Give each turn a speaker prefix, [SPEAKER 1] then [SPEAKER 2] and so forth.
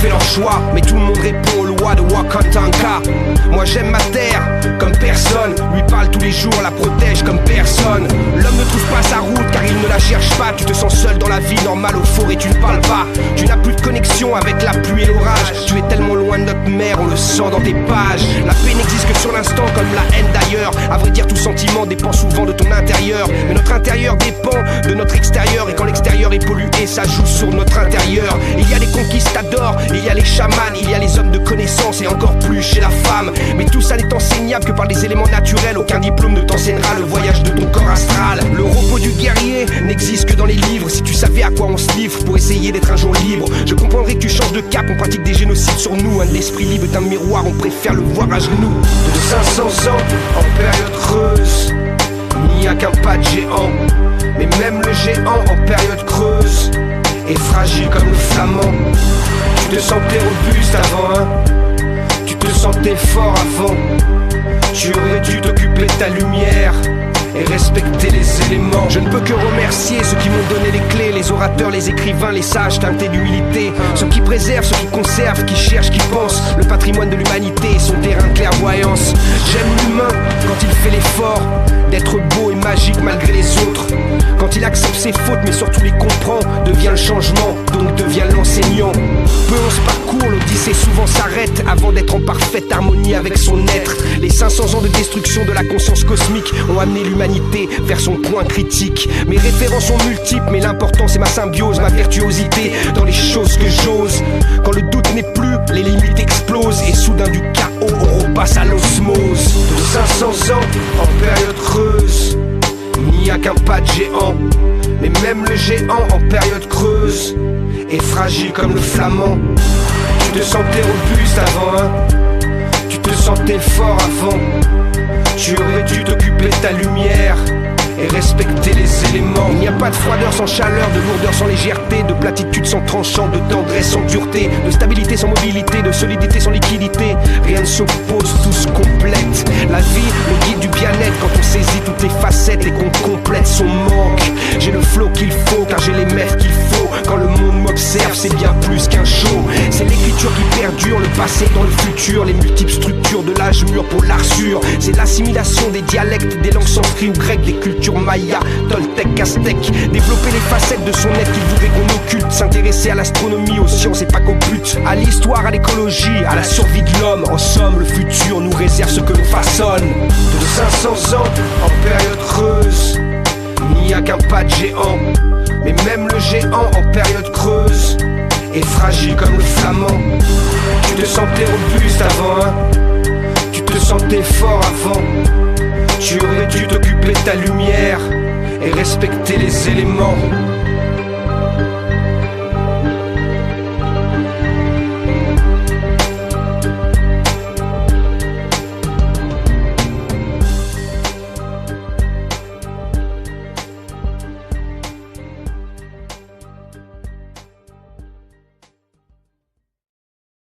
[SPEAKER 1] fait leur choix, mais tout le monde répond aux lois de Wakantanka. Moi j'aime ma terre comme personne, lui parle tous les jours, la protège comme personne. L'homme ne trouve pas sa route car il ne la cherche pas. Tu te sens seul dans la vie, normal au forêt tu ne parles pas. Tu n'as plus de connexion avec la pluie et l'orage. Tu es tellement loin de notre mère, on le sent dans tes pages. La paix n'existe que sur l'instant comme la haine d'ailleurs. À vrai dire tout sentiment dépend souvent de ton intérieur. Mais notre intérieur dépend de notre extérieur. Et quand l'extérieur est pollué, ça joue sur notre intérieur. Il y a les conquistadors, il y a les chamans, il y a les hommes de connaissance et encore plus chez la femme. Mais tout ça n'est enseignable que par des éléments naturels. Aucun diplôme ne t'enseignera le voyage de ton corps astral. Le repos du guerrier n'existe que dans les livres. Si tu savais à quoi on se livre pour essayer d'être un jour libre, je comprendrais que tu changes de cap. On pratique des génocides sur nous. Un esprit libre est un miroir, on préfère le voir à genoux. De 500 ans en période creuse, il n'y a qu'un pas de géant. Mais même le géant en période creuse est fragile comme le flamand. Tu te sentais robuste avant, hein? Tu te sentais fort avant. Tu aurais dû t'occuper de ta lumière et respecter les éléments. Je ne peux que remercier ceux qui m'ont donné les clés, les orateurs, les écrivains, les sages teintés d'humilité, ceux qui préservent, ceux qui conservent, qui cherchent, qui pensent le patrimoine de l'humanité et son terrain de clairvoyance. J'aime l'humain quand il fait l'effort d'être beau et magique malgré les autres, quand il accepte ses fautes mais surtout les comprend, devient le changement, donc devient l'enseignant. Peu on se parcourt, l'odyssée souvent s'arrête avant d'être en parfaite harmonie avec son être. Les 500 ans de destruction de la conscience cosmique ont amené l'humanité vers son point critique. Mes références sont multiples mais l'important c'est ma symbiose, ma virtuosité dans les choses que j'ose. Quand le doute n'est plus, les limites explosent et soudain du chaos on repasse à l'osmose. De 500 ans en période creuse, il n'y a qu'un pas de géant. Mais même le géant en période creuse est fragile comme le flamand. Tu te sentais robuste avant, hein? Tu te sentais fort avant. Tu aurais dû t'occuper de ta lumière et respecter les éléments. Il n'y a pas de froideur sans chaleur, de lourdeur sans légèreté, de platitude sans tranchant, de tendresse sans dureté, de stabilité sans mobilité, de solidité sans liquidité. Rien ne s'oppose, tout se complète. La vie, le guide du bien-être, quand on saisit toutes les facettes et qu'on complète son manque. J'ai le flow qu'il faut, car j'ai les maîtres qu'il faut. Quand le monde m'observe, c'est bien plus qu'un show. C'est l'écriture qui perdure, le passé dans le futur, les multiples structures de l'âge mûr pour l'arsure. C'est l'assimilation des dialectes, des langues sanskrit ou grecques, des cultures maya, toltec, aztèque. Développer les facettes de son être qu'il voudrait qu'on occulte. S'intéresser à l'astronomie, aux sciences et pas qu'aux putes. À l'histoire, à l'écologie, à la survie de l'homme. En somme, le futur nous réserve ce que l'on façonne. De 500 ans en période creuse, il n'y a qu'un pas de géant. Mais même le géant en période creuse est fragile comme le flamand. Tu te sentais robuste avant, hein? Tu te sentais fort avant. Tu aurais dû t'occuper de ta lumière et respecter les éléments.